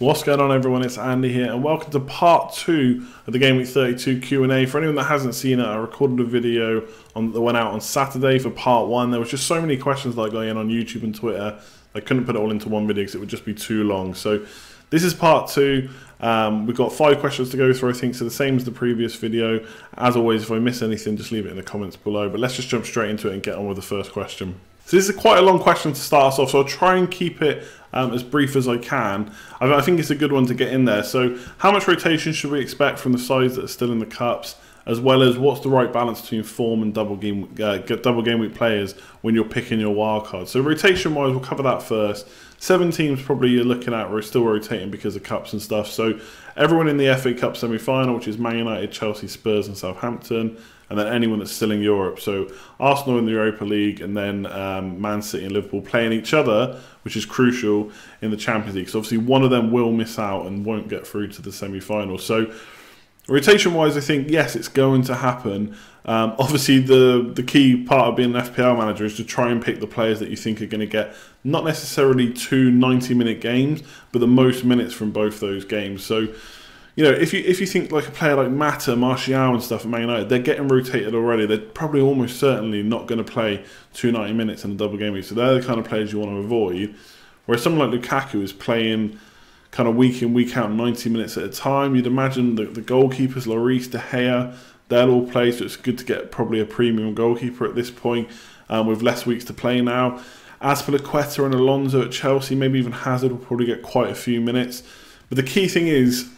What's going on, everyone? It's Andy here, and welcome to part 2 of the Game Week 32 Q&A. For anyone that hasn't seen it, I recorded a video that went out on Saturday for part 1. There was just so many questions like going in on YouTube and Twitter, I couldn't put it all into one video because it would just be too long. So this is part 2. We've got 5 questions to go through, I think, so the same as the previous video. As always, if I miss anything, just leave it in the comments below. But let's just jump straight into it and get on with the first question. So this is quite a long question to start us off, so I'll try and keep it as brief as I can. I think it's a good one to get in there. So how much rotation should we expect from the sides that are still in the cups, as well as what's the right balance between form and double game week players when you're picking your wildcard? So rotation wise, we'll cover that first. 7 teams probably you're looking at we're still rotating because of cups and stuff. So everyone in the FA Cup semi-final, which is Man United, Chelsea, Spurs and Southampton, and then anyone that's still in Europe. So Arsenal in the Europa League, and then Man City and Liverpool playing each other, which is crucial in the Champions League. So obviously one of them will miss out and won't get through to the semi-final. So rotation-wise, I think, yes, it's going to happen. Obviously, the key part of being an FPL manager is to try and pick the players that you think are going to get not necessarily 2 90-minute games, but the most minutes from both those games. So, you know, if you think like a player like Mata, Martial and stuff at Man United, they're getting rotated already. They're probably almost certainly not going to play 2 90 minutes in a double game week. So they're the kind of players you want to avoid. Whereas someone like Lukaku is playing kind of week in, week out, 90 minutes at a time. You'd imagine the goalkeepers, Lloris, De Gea, they'll all play, so it's good to get probably a premium goalkeeper at this point with less weeks to play now. As for Lukaku and Alonso at Chelsea, maybe even Hazard will probably get quite a few minutes. But the key thing is,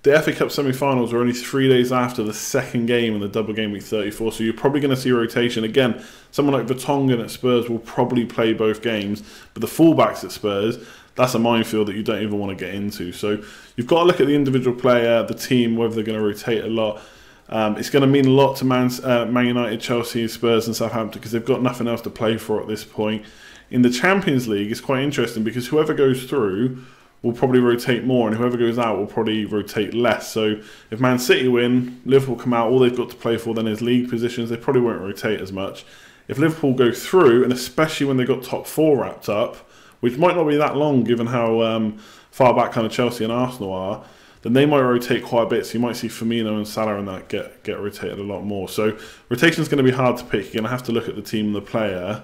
the FA Cup semi-finals are only 3 days after the second game in the double game week 34, so you're probably going to see rotation. Again, someone like Vertonghen at Spurs will probably play both games, but the fullbacks at Spurs, that's a minefield that you don't even want to get into. So you've got to look at the individual player, the team, whether they're going to rotate a lot. It's going to mean a lot to Man United, Chelsea, Spurs and Southampton because they've got nothing else to play for at this point. In the Champions League, it's quite interesting because whoever goes through will probably rotate more, and whoever goes out will probably rotate less. So if Man City win, Liverpool come out, all they've got to play for then is league positions. They probably won't rotate as much. If Liverpool go through, and especially when they've got top 4 wrapped up, which might not be that long given how far back kind of Chelsea and Arsenal are, then they might rotate quite a bit. So you might see Firmino and Salah and that get rotated a lot more. So rotation is going to be hard to pick. You're going to have to look at the team and the player.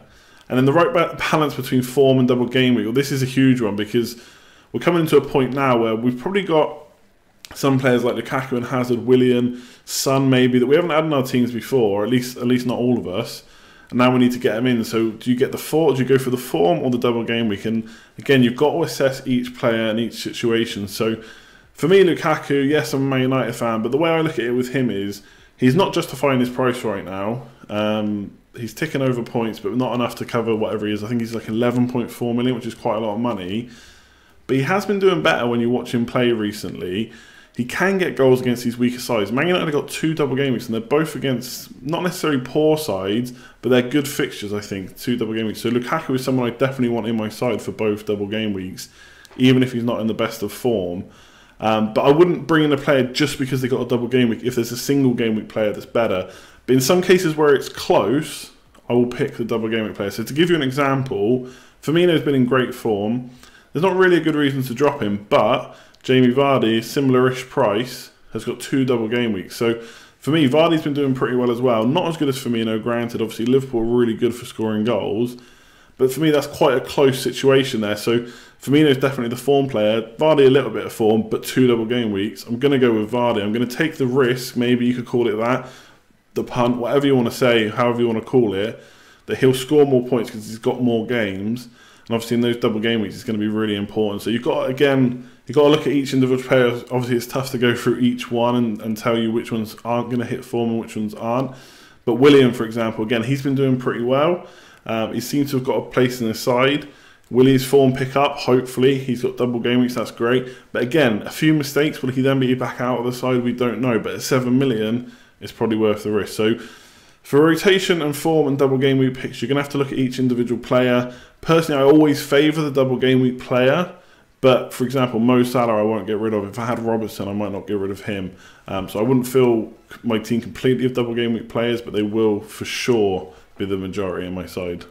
And then the right balance between form and double game week. Well, this is a huge one because we're coming to a point now where we've probably got some players like Lukaku and Hazard, Willian, Son maybe, that we haven't had in our teams before, at least not all of us. And now we need to get them in. So do you get the form? Do you go for the form or the double game week? And again, you've got to assess each player and each situation. So for me, Lukaku, yes, I'm a Man United fan, but the way I look at it with him is he's not justifying his price right now. He's ticking over points, but not enough to cover whatever he is. I think he's like 11.4 million, which is quite a lot of money. But he has been doing better when you watch him play recently. He can get goals against these weaker sides. Man United have got 2 double game weeks, and they're both against not necessarily poor sides, but they're good fixtures, I think, 2 double game weeks. So Lukaku is someone I definitely want in my side for both double game weeks, even if he's not in the best of form. But I wouldn't bring in a player just because they got a double game week if there's a single game week player that's better. But in some cases where it's close, I will pick the double game week player. So to give you an example, Firmino's been in great form. There's not really a good reason to drop him, but Jamie Vardy, similar-ish price, has got 2 double game weeks. So for me, Vardy's been doing pretty well as well. Not as good as Firmino, granted. Obviously, Liverpool are really good for scoring goals. But for me, that's quite a close situation there. So Firmino's definitely the form player. Vardy a little bit of form, but 2 double game weeks. I'm going to go with Vardy. I'm going to take the risk, maybe you could call it that, the punt, whatever you want to say, however you want to call it, that he'll score more points because he's got more games. And obviously in those double game weeks, it's going to be really important. So you've got, again, you've got to look at each individual player. Obviously, it's tough to go through each one and tell you which ones aren't going to hit form and which ones aren't. But Willian, for example, again, he's been doing pretty well. He seems to have got a place in his side. Willie's form pick up, hopefully. He's got double game weeks, that's great. But again, a few mistakes. Will he then be back out of the side? We don't know. But at 7 million, it's probably worth the risk. So for rotation and form and double game week picks, you're going to have to look at each individual player. Personally, I always favour the double game week player. But, for example, Mo Salah I won't get rid of. If I had Robertson, I might not get rid of him. So I wouldn't fill my team completely of double game week players, but they will, for sure, be the majority in my side.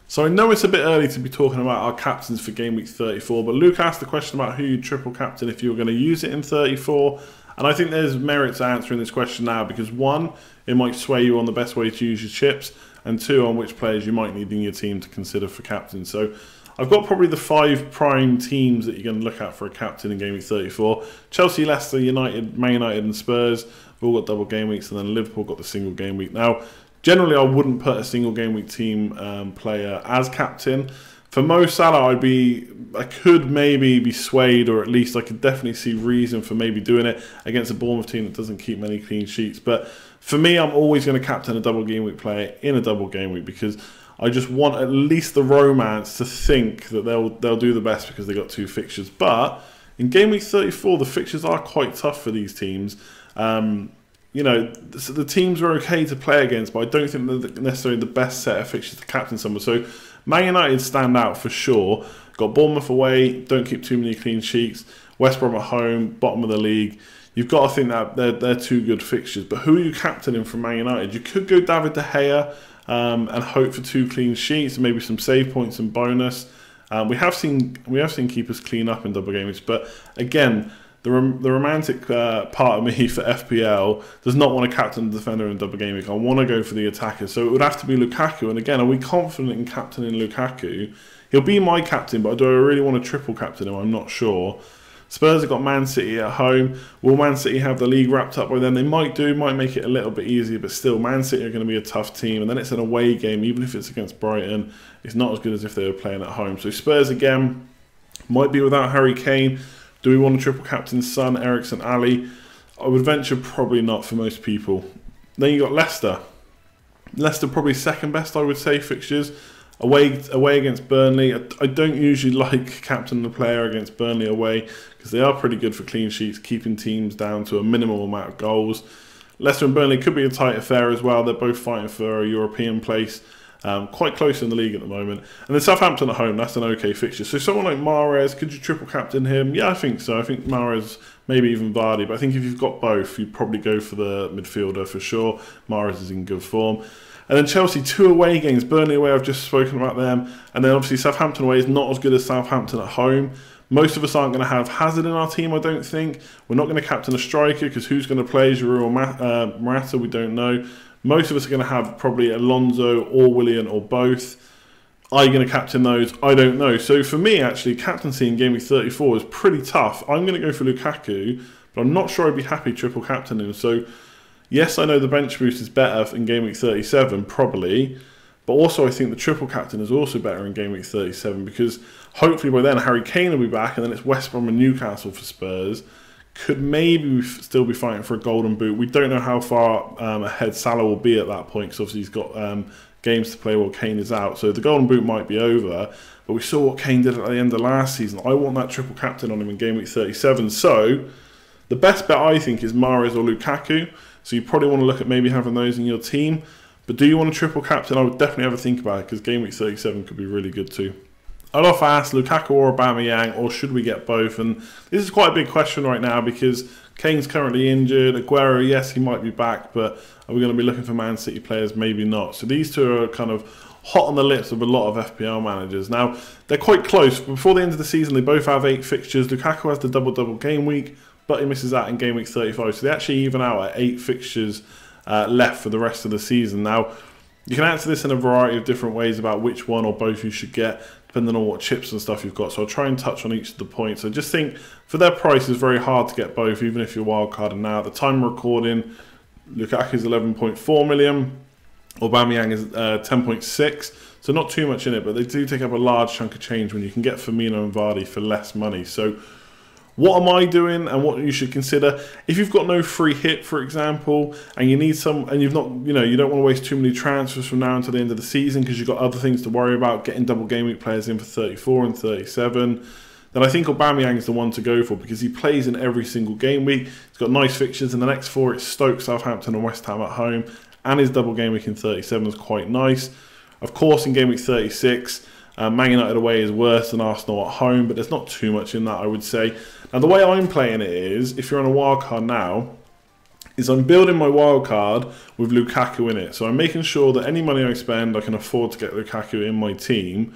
So I know it's a bit early to be talking about our captains for game week 34, but Luke asked the question about who you'd triple captain if you were going to use it in 34. And I think there's merit to answering this question now because one, it might sway you on the best way to use your chips, and two, on which players you might need in your team to consider for captain. So I've got probably the 5 prime teams that you're going to look at for a captain in game week 34. Chelsea, Leicester, United, Man United and Spurs have all got double game weeks, and then Liverpool got the single game week. Now, generally, I wouldn't put a single game week team player as captain. For Mo Salah, I could maybe be swayed, or at least I could definitely see reason for maybe doing it against a Bournemouth team that doesn't keep many clean sheets. But for me, I'm always going to captain a double game week player in a double game week because I just want at least the romance to think that they'll do the best because they got 2 fixtures. But in game week 34, the fixtures are quite tough for these teams. You know, the teams are okay to play against, but I don't think they're necessarily the best set of fixtures to captain someone. So Man United stand out for sure. Got Bournemouth away, don't keep too many clean sheets. West Brom at home, bottom of the league. You've got to think that they're 2 good fixtures. But who are you captaining from Man United? You could go David De Gea and hope for 2 clean sheets and maybe some save points and bonus. We have seen keepers clean up in double games, but again, the romantic part of me for FPL does not want to captain the defender in double game week. I want to go for the attacker. So it would have to be Lukaku. And again, are we confident in captaining Lukaku? He'll be my captain, but do I really want to triple captain him? I'm not sure. Spurs have got Man City at home. Will Man City have the league wrapped up by then? They might make it a little bit easier, but still, Man City are going to be a tough team. And then it's an away game, even if it's against Brighton. It's not as good as if they were playing at home. So Spurs, again, might be without Harry Kane. Do we want to triple captain Son, Eriksen, Ali? I would venture probably not for most people. Then you got Leicester. Leicester probably second best, I would say, fixtures. Away against Burnley. I don't usually like captaining the player against Burnley away because they are pretty good for clean sheets, keeping teams down to a minimal amount of goals. Leicester and Burnley could be a tight affair as well. They're both fighting for a European place. Quite close in the league at the moment. And then Southampton at home, that's an okay fixture. So someone like Mahrez, could you triple captain him? Yeah, I think so. I think Mahrez, maybe even Vardy. But I think if you've got both, you'd probably go for the midfielder for sure. Mahrez is in good form. And then Chelsea, 2 away games. Burnley away, I've just spoken about them. And then obviously Southampton away is not as good as Southampton at home. Most of us aren't going to have Hazard in our team, I don't think. We're not going to captain a striker because who's going to play? Giroud or Morata? We don't know. Most of us are going to have probably Alonso or Willian or both. Are you going to captain those? I don't know. So for me, actually, captaincy in game week 34 is pretty tough. I'm going to go for Lukaku, but I'm not sure I'd be happy triple captaining him. So yes, I know the bench boost is better in game week 37, probably. But also I think the triple captain is also better in game week 37 because hopefully by then Harry Kane will be back and then it's West Brom and Newcastle for Spurs. Could maybe still be fighting for a golden boot. We don't know how far ahead Salah will be at that point because obviously he's got games to play while Kane is out. So the golden boot might be over. But we saw what Kane did at the end of last season. I want that triple captain on him in game week 37. So the best bet I think is Mahrez or Lukaku. So you probably want to look at maybe having those in your team. But do you want a triple captain? I would definitely have a think about it because game week 37 could be really good too. I'd often ask Lukaku or Aubameyang, or should we get both? And this is quite a big question right now because Kane's currently injured. Aguero, yes, he might be back, but are we going to be looking for Man City players? Maybe not. So these two are kind of hot on the lips of a lot of FPL managers. Now, they're quite close. Before the end of the season, they both have 8 fixtures. Lukaku has the double-double game week, but he misses out in game week 35. So they actually even out at 8 fixtures left for the rest of the season. Now, you can answer this in a variety of different ways about which one or both you should get, depending on what chips and stuff you've got. So I'll try and touch on each of the points. I just think for their price, it's very hard to get both, even if you're wildcarding now. At the time of recording, Lukaku is 11.4 million, Aubameyang is 10.6, so not too much in it, but they do take up a large chunk of change when you can get Firmino and Vardy for less money. So what am I doing and what you should consider? If you've got no free hit, for example, and you need some, and you've not, you don't want to waste too many transfers from now until the end of the season because you've got other things to worry about, getting double game week players in for 34 and 37, then I think Aubameyang is the one to go for because he plays in every single game week. He's got nice fixtures in the next 4. It's Stoke, Southampton and West Ham at home, and his double game week in 37 is quite nice. Of course, in game week 36, Man United away is worse than Arsenal at home, but there's not too much in that, I would say. Now, the way I'm playing it is, if you're on a wildcard now, is I'm building my wild card with Lukaku in it. So I'm making sure that any money I spend, I can afford to get Lukaku in my team.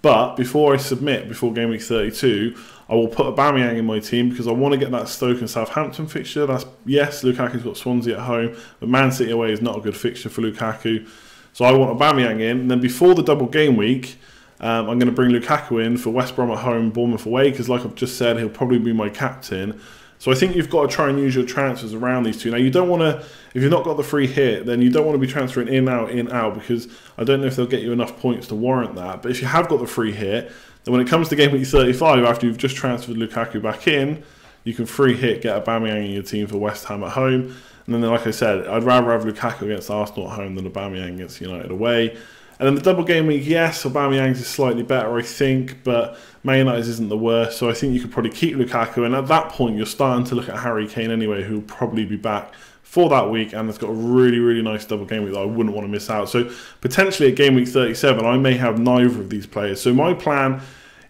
But before I submit, before game week 32, I will put Aubameyang in my team because I want to get that Stoke and Southampton fixture. Yes, Lukaku's got Swansea at home, but Man City away is not a good fixture for Lukaku. So I want Aubameyang in. And then before the double game week, I'm going to bring Lukaku in for West Brom at home, Bournemouth away, because like I've just said, he'll probably be my captain. So I think you've got to try and use your transfers around these two. Now, you don't want to, if you've not got the free hit, then you don't want to be transferring in, out, because I don't know if they'll get you enough points to warrant that. But if you have got the free hit, then when it comes to game week 35, after you've just transferred Lukaku back in, you can free hit, get Aubameyang in your team for West Ham at home. And then, like I said, I'd rather have Lukaku against Arsenal at home than Aubameyang against United away. And then the double game week, yes, Aubameyang's is slightly better, I think, but Man United's isn't the worst, so I think you could probably keep Lukaku. And at that point, you're starting to look at Harry Kane anyway, who'll probably be back for that week, and it's got a really, really nice double game week that I wouldn't want to miss out. So potentially at game week 37, I may have neither of these players. So my plan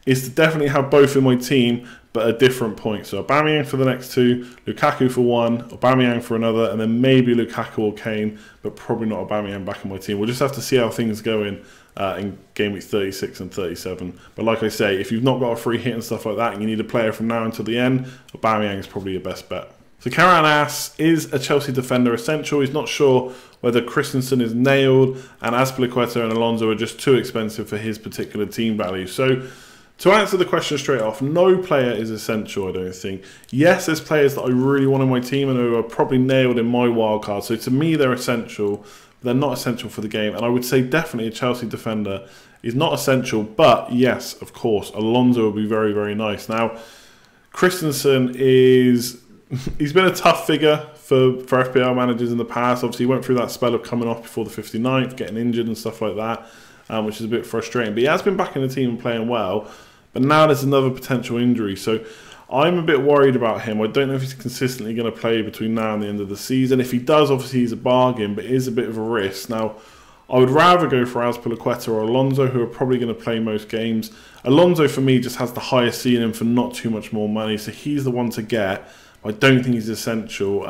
is to definitely have both in my team, but at different points. So Aubameyang for the next two, Lukaku for one, Aubameyang for another, and then maybe Lukaku or Kane, but probably not Aubameyang back in my team. We'll just have to see how things go in game week 36 and 37. But like I say, if you've not got a free hit and stuff like that, and you need a player from now until the end, Aubameyang is probably your best bet. So Karen asks, is a Chelsea defender essential? He's not sure whether Christensen is nailed, and Azpilicueta and Alonso are just too expensive for his particular team value. So to answer the question straight off, no player is essential, I don't think. Yes, there's players that I really want on my team and who are probably nailed in my wildcard. So to me, they're essential. But they're not essential for the game. And I would say definitely a Chelsea defender is not essential. But yes, of course, Alonso would be very, very nice. Now, Christensen is... he's been a tough figure for FPL managers in the past. Obviously, he went through that spell of coming off before the 59th, getting injured and stuff like that, which is a bit frustrating. But he has been back in the team and playing well. But now there's another potential injury. So I'm a bit worried about him. I don't know if he's consistently going to play between now and the end of the season. If he does, obviously he's a bargain, but it is a bit of a risk. Now, I would rather go for Azpilicueta or Alonso, who are probably going to play most games. Alonso, for me, just has the highest ceiling for not too much more money. So he's the one to get. I don't think he's essential.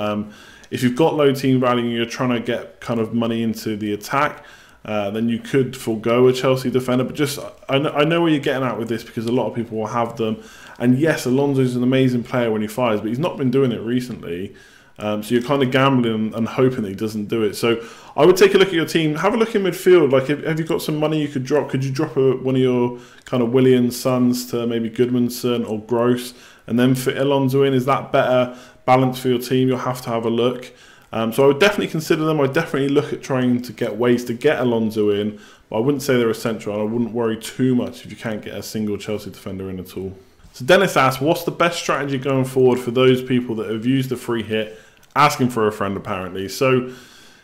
If you've got low team value and you're trying to get kind of money into the attack, then you could forego a Chelsea defender. But just, I know where you're getting at with this because a lot of people will have them. And yes, Alonso's an amazing player when he fires, but he's not been doing it recently. So you're kind of gambling and hoping that he doesn't do it. So I would take a look at your team. Have a look in midfield. Like, have you got some money you could drop? Could you drop one of your kind of Williams sons to maybe Goodmanson or Gross and then fit Alonso in? Is that better balance for your team? You'll have to have a look. So I would definitely consider them. I'd definitely look at trying to get ways to get Alonso in. But I wouldn't say they're essential. And I wouldn't worry too much if you can't get a single Chelsea defender in at all. So Dennis asks, what's the best strategy going forward for those people that have used the free hit? Asking for a friend, apparently. So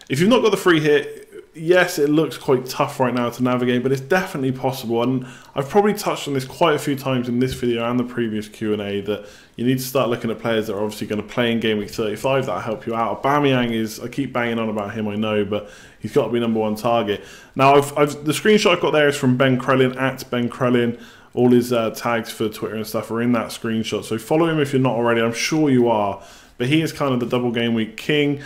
if you've not got the free hit, yes, it looks quite tough right now to navigate, but it's definitely possible. And I've probably touched on this quite a few times in this video and the previous Q&A, that you need to start looking at players that are obviously going to play in game week 35 that'll help you out. Aubameyang is, I keep banging on about him, I know, but he's got to be #1 target. Now, the screenshot I've got there is from Ben Krellin, at Ben Krellin. All his tags for Twitter and stuff are in that screenshot. So follow him if you're not already. I'm sure you are. But he is kind of the double game week king.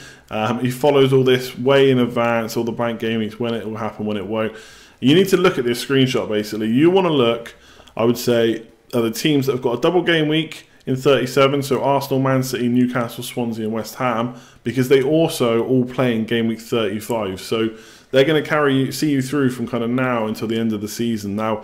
He follows all this way in advance, all the blank game weeks, when it will happen, when it won't. You need to look at this screenshot, basically. You want to look, I would say, at the teams that have got a double game week in 37, so Arsenal, Man City, Newcastle, Swansea and West Ham, because they also all play in game week 35. So they're going to see you through from kind of now until the end of the season. Now,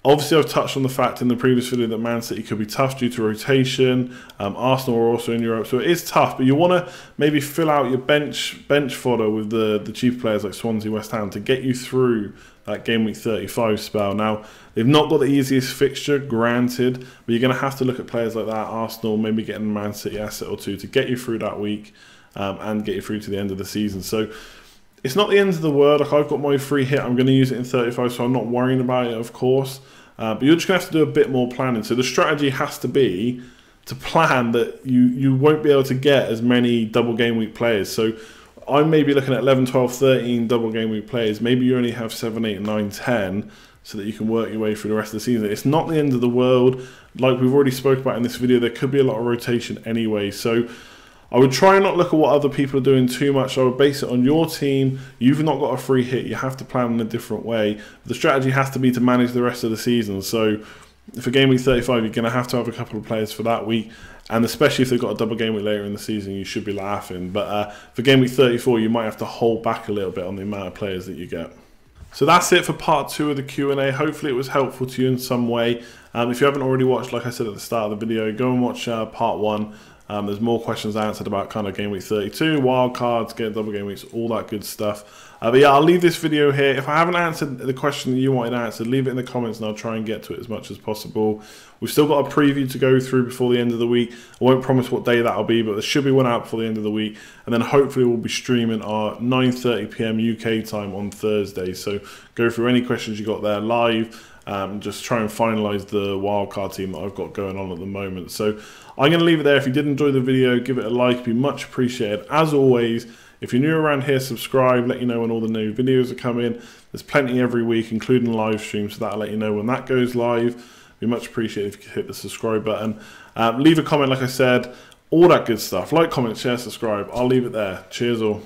obviously, I've touched on the fact in the previous video that Man City could be tough due to rotation. Arsenal are also in Europe, so it is tough. But you want to maybe fill out your bench fodder with the cheap players like Swansea, West Ham to get you through that game week 35 spell. Now, they've not got the easiest fixture, granted, but you're going to have to look at players like that. Arsenal, maybe getting a Man City asset or two to get you through that week and get you through to the end of the season. So it's not the end of the world. Like, I've got my free hit. I'm going to use it in 35, so I'm not worrying about it, of course. But you're just going to have to do a bit more planning. So the strategy has to be to plan that you won't be able to get as many double game week players. So I may be looking at 11, 12, 13 double game week players. Maybe you only have 7, 8, 9, 10 so that you can work your way through the rest of the season. It's not the end of the world. Like we've already spoke about in this video, there could be a lot of rotation anyway. So I would try and not look at what other people are doing too much. I would base it on your team. You've not got a free hit. You have to plan in a different way. The strategy has to be to manage the rest of the season. So for game week 35, you're going to have a couple of players for that week. And especially if they've got a double game week later in the season, you should be laughing. But for game week 34, you might have to hold back a little bit on the amount of players that you get. So that's it for part 2 of the Q&A. Hopefully it was helpful to you in some way. If you haven't already watched, like I said at the start of the video, go and watch part 1. There's more questions answered about kind of game week 32, wildcards, get double game weeks, all that good stuff. But yeah, I'll leave this video here. If I haven't answered the question that you wanted answered, leave it in the comments and I'll try and get to it as much as possible. We've still got a preview to go through before the end of the week. I won't promise what day that'll be, but there should be one out before the end of the week. And then hopefully we'll be streaming our 9:30 PM UK time on Thursday. So go through any questions you got there live. Just try and finalise the wildcard team that I've got going on at the moment. So I'm going to leave it there. If you did enjoy the video, give it a like. It'd be much appreciated. As always, if you're new around here, subscribe. Let you know when all the new videos are coming. There's plenty every week, including live streams, so that'll let you know when that goes live. It'd be much appreciated if you could hit the subscribe button. Leave a comment, like I said. All that good stuff. Like, comment, share, subscribe. I'll leave it there. Cheers all.